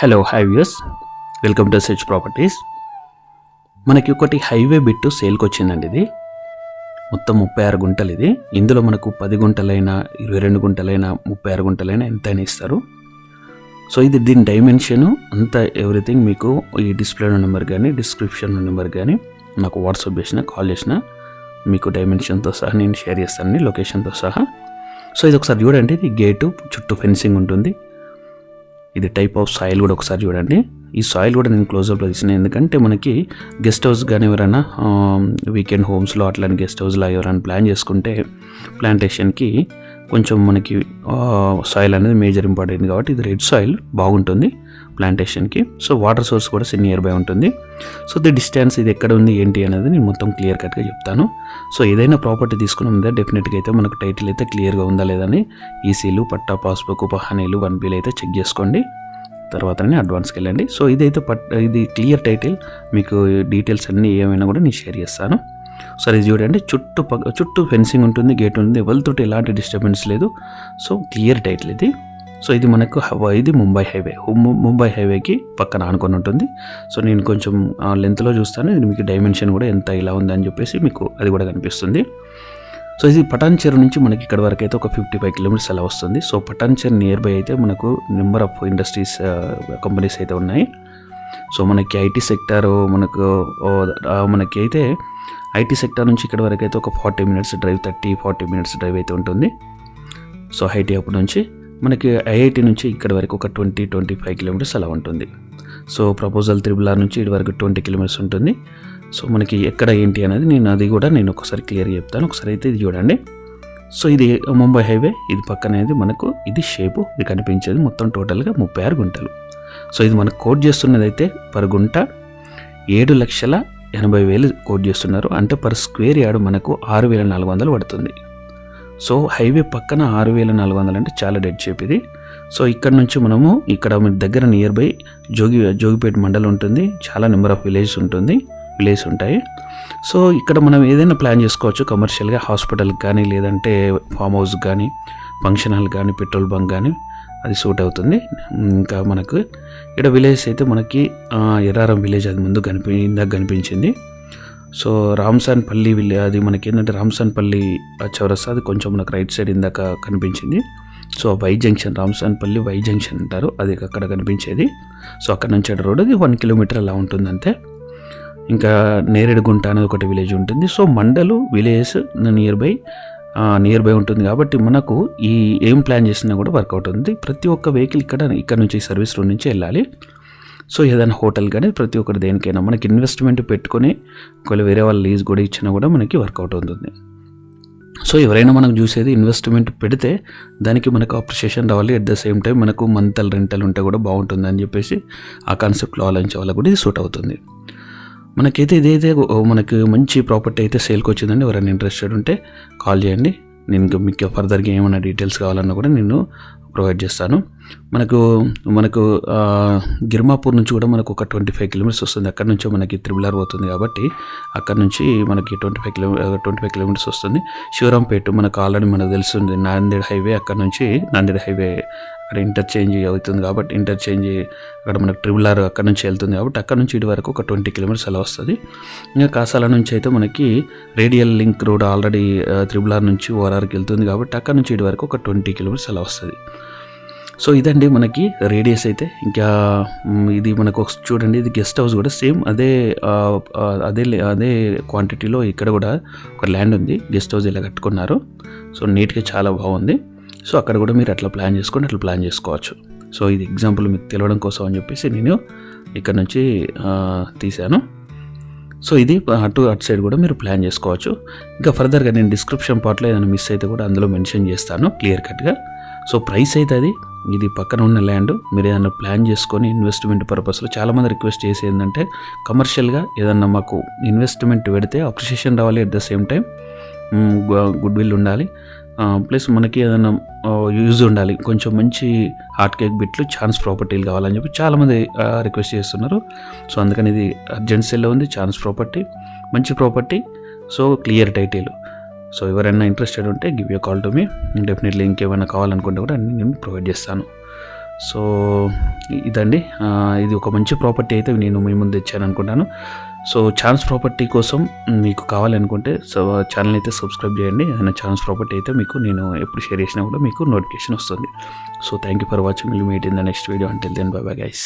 Hello viewers, welcome to search properties. మనకి ఒకటి highway bit సేల్కి వచ్చిందండి. ఇది మొత్తం 36 గుంటలు. ఇది ఇందులో మనకు 10 గుంటలైనా 22 గుంటలైనా 36 గుంటలైనా ఎంతైనా ఇస్తారు. సో ఇది దీని డైమెన్షన్ అంతా ఎవ్రీథింగ్ మీకు ఈ డిస్ప్లే నెంబర్ కానీ డిస్క్రిప్షన్ నెంబర్ కానీ నాకు వాట్సాప్ చేసిన కాల్ చేసిన మీకు డైమెన్షన్తో సహా నేను షేర్ చేస్తానండి, లొకేషన్తో సహా. సో ఇది ఒకసారి చూడండి. ఇది గేటు చుట్టూ ఫెన్సింగ్ ఉంటుంది. ఇది టైప్ ఆఫ్ సాయిల్ కూడా ఒకసారి చూడండి. ఈ సాయిల్ కూడా నేను క్లోజ్అప్లో తీసిన, ఎందుకంటే మనకి గెస్ట్ హౌస్ కానీ ఎవరైనా వీకెండ్ హోమ్స్లో అట్లాంటి గెస్ట్ హౌస్లో ఎవరైనా ప్లాన్ చేసుకుంటే ప్లాంటేషన్కి కొంచెం మనకి సాయిల్ అనేది మేజర్ ఇంపార్టెంట్ కాబట్టి ఇది రెడ్ సాయిల్ బాగుంటుంది ప్లాంటేషన్కి. సో వాటర్ సోర్స్ కూడా నియర్ బై ఉంటుంది. సో ది డిస్టెన్స్ ఇది ఎక్కడ ఉంది ఏంటి అనేది నేను మొత్తం క్లియర్ కట్గా చెప్తాను. సో ఏదైనా ప్రాపర్టీ తీసుకున్న ముందే డెఫినెట్గా అయితే మనకు టైటిల్ అయితే క్లియర్గా ఉందా లేదని ఈసీలు, పట్టా, పాస్బుక్, పహానీలు, 1Bలు అయితే చెక్ చేసుకోండి. తర్వాతనే అడ్వాన్స్కి వెళ్ళండి. సో ఇదైతే ఇది క్లియర్ టైటిల్, మీకు డీటెయిల్స్ అన్నీ ఏమైనా కూడా నేను షేర్ చేస్తాను. సరే ఇది చూడండి, చుట్టూ ఫెన్సింగ్ ఉంటుంది, గేట్ ఉంటుంది, ఎవరితోటి ఎలాంటి డిస్టర్బెన్స్ లేదు. సో క్లియర్ టైటిల్ ఇది. సో ఇది మనకు ఇది ముంబై హైవేకి పక్కన ఆనుకొని ఉంటుంది. సో నేను కొంచెం లెంత్లో చూస్తాను, ఇది మీకు డైమెన్షన్ కూడా ఎంత ఇలా ఉంది అని చెప్పేసి మీకు అది కూడా కనిపిస్తుంది. సో ఇది పటాన్చెరు నుంచి మనకి ఇక్కడ వరకు అయితే ఒక 55 కిలోమీటర్స్ అలా వస్తుంది. సో పటాన్చెరు నియర్ బై అయితే మనకు నెంబర్ ఆఫ్ ఇండస్ట్రీస్ కంపెనీస్ అయితే ఉన్నాయి. సో మనకి ఐటీ సెక్టార్ మనకి అయితే ఐటీ సెక్టార్ నుంచి ఇక్కడ వరకు అయితే ఒక 40 మినిట్స్ డ్రైవ్, 30-40 మినిట్స్ డ్రైవ్ అయితే ఉంటుంది. సో ఐటీ అప్ నుంచి మనకి ఐఐటి నుంచి ఇక్కడ వరకు ఒక 20-25 కిలోమీటర్స్ అలా ఉంటుంది. సో ప్రపోజల్ త్రిబుల్ ఆర్ నుంచి ఇటు వరకు 20 కిలోమీటర్స్ ఉంటుంది. సో మనకి ఎక్కడ ఏంటి అనేది నేను ఒకసారి క్లియర్ చెప్తాను. ఒకసారి అయితే ఇది చూడండి. సో ఇది ముంబై హైవే, ఇది పక్కనేది మనకు ఇది షేపు, ఇది కనిపించేది మొత్తం టోటల్గా 36 గుంటలు. సో ఇది మనకు కోట్ చేస్తున్నది అయితే పర్ గుంట 7,80,000 కోట్ చేస్తున్నారు. అంటే పర్ స్క్వేర్ యార్డ్ మనకు 6,400 పడుతుంది. సో హైవే పక్కన 6,400 అంటే చాలా డెడ్ షేప్ ఇది. సో ఇక్కడ నుంచి మనము ఇక్కడ దగ్గర నియర్ బై జోగిపేట మండలం ఉంటుంది, చాలా నెంబర్ ఆఫ్ విలేజ్ ఉంటాయి. సో ఇక్కడ మనం ఏదైనా ప్లాన్ చేసుకోవచ్చు కమర్షియల్గా, హాస్పిటల్కి కానీ లేదంటే ఫామ్ హౌస్ కానీ ఫంక్షన్ హాల్ కానీ పెట్రోల్ బంక్ కానీ అది సూట్ అవుతుంది. ఇంకా మనకు ఇక్కడ విలేజ్ అయితే మనకి ఎర్రారం విలేజ్ అది ముందు ఇందాక కనిపించింది. సో రామ్సాన్పల్లి అది మనకి ఏంటంటే రామ్సాన్పల్లి చౌరస్తా, అది కొంచెం మనకు రైట్ సైడ్ ఇందాక కనిపించింది. So Y junction, Ramsanpalli Y junction అంటారు, అది అక్కడ కనిపించేది. సో అక్కడ నుంచి రోడ్ అది 1 కిలోమీటర్ అలా ఉంటుంది అంతే. ఇంకా నేరేడుగుంట అనేది ఒకటి విలేజ్ ఉంటుంది. So mandal village near by ఉంటుంది కాబట్టి మనకు ఈ ఏం ప్లాన్ చేసినా కూడా వర్కౌట్ అవుతుంది. ప్రతి ఒక్క వెహికల్ ఇక్కడ నుంచి సర్వీస్ రోడ్ నుంచి వెళ్ళాలి. సో ఏదైనా హోటల్ కానీ ప్రతి ఒక్కటి దేనికైనా మనకి ఇన్వెస్ట్మెంట్ పెట్టుకొని ఒకవేళ వేరే వాళ్ళ లీజ్ కూడా ఇచ్చినా కూడా మనకి వర్కౌట్ అవుతుంది. సో ఎవరైనా మనకు చూసేది ఇన్వెస్ట్మెంట్ పెడితే దానికి మనకు అప్రిషియేషన్ రావాలి, అట్ ద సేమ్ టైం మనకు మంతల్ రెంటల్ ఉంటే కూడా బాగుంటుంది అని చెప్పేసి ఆ కాన్సెప్ట్లో ఆలోచించే వాళ్ళకు కూడా ఇది సూట్ అవుతుంది. మనకైతే ఇదైతే మనకి మంచి ప్రాపర్టీ అయితే సేల్కి వచ్చిందండి. ఎవరైనా ఇంట్రెస్టెడ్ ఉంటే కాల్ చేయండి. నేను మీకు ఫర్దర్గా ఏమైనా డీటెయిల్స్ కావాలన్నా కూడా నేను ప్రొవైడ్ చేస్తాను. మనకు గిర్మాపూర్ నుంచి కూడా మనకు ఒక 25 కిలోమీటర్స్ వస్తుంది. అక్కడ నుంచి మనకి త్రిబుల్ ఆర్ పోతుంది కాబట్టి అక్కడ నుంచి మనకి 25 కిలోమీటర్స్ వస్తుంది. శివరాంపేట మనకు ఆల్రెడీ మనకు తెలుస్తుంది, నాందేడ్ హైవే, అక్కడ నుంచి నాందేడ్ హైవే అక్కడ ఇంటర్చేంజ్ అవుతుంది కాబట్టి అక్కడ మనకు ట్రిబుల్ ఆర్ అక్కడ నుంచి వెళ్తుంది కాబట్టి అక్కడ నుంచి ఇటు వరకు ఒక 20 కిలోమీటర్స్ అలా వస్తుంది. ఇంకా కాసాల నుంచి అయితే మనకి radial link road already triple R నుంచి ఓఆర్ఆర్కి వెళ్తుంది కాబట్టి అక్కడ నుంచి ఇటు వరకు ఒక 20 కిలోమీటర్స్ అలా వస్తుంది. సో ఇదండి మనకి రేడియస్ అయితే. ఇంకా ఇది మనకు చూడండి, ఇది గెస్ట్ హౌస్ కూడా సేమ్ అదే క్వాంటిటీలో ఇక్కడ కూడా ఒక ల్యాండ్ ఉంది, గెస్ట్ హౌస్ ఇలా కట్టుకున్నారు. సో నీట్గా చాలా బాగుంది. సో అక్కడ కూడా మీరు అట్లా ప్లాన్ చేసుకోవచ్చు. సో ఇది ఎగ్జాంపుల్ మీకు తెలవడం కోసం అని చెప్పేసి నేను ఇక్కడ నుంచి తీశాను. సో ఇది అటు సైడ్ కూడా మీరు ప్లాన్ చేసుకోవచ్చు. ఇంకా ఫర్దర్గా నేను డిస్క్రిప్షన్ పార్ట్లో ఏదైనా మిస్ అయితే కూడా అందులో మెన్షన్ చేస్తాను క్లియర్ కట్గా. సో ప్రైస్ అయితే ఇది పక్కన ఉన్న ల్యాండ్ మీరు ఏదైనా ప్లాన్ చేసుకొని ఇన్వెస్ట్మెంట్ పర్పస్లో చాలామంది రిక్వెస్ట్ చేసి ఏంటంటే కమర్షియల్గా ఏదన్నా మాకు ఇన్వెస్ట్మెంట్ పెడితే అప్రిషియేషన్ రావాలి, at the same time good will ఉండాలి, ప్లస్ మనకి ఏదైనా యూజ్ ఉండాలి, కొంచెం మంచి హాట్ కేక్ బిట్లు ఛాన్స్ ప్రాపర్టీలు కావాలని చెప్పి చాలామంది రిక్వెస్ట్ చేస్తున్నారు. సో అందుకని ఇది అర్జెంట్ సేల్లో ఉంది, ఛాన్స్ ప్రాపర్టీ, మంచి property. So clear title. So ఎవరైనా ఇంట్రెస్టెడ్ ఉంటే give you call to me. Definitely ఇంకేమైనా కావాలనుకుంటే కూడా నేను ప్రొవైడ్ చేస్తాను. సో ఇదండి, ఇది ఒక మంచి ప్రాపర్టీ అయితే నేను మీ ముందు తెచ్చాను అనుకుంటాను. సో ఛాన్స్ ప్రాపర్టీ కోసం మీకు కావాలనుకుంటే ఛానల్ అయితే సబ్స్క్రైబ్ చేయండి. ఏదైనా ఛాన్స్ ప్రాపర్టీ అయితే మీకు నేను ఎప్పుడు షేర్ చేసినా కూడా మీకు నోటిఫికేషన్ వస్తుంది. So thank you for watching. Will meet in the next video. Until then bye bye guys.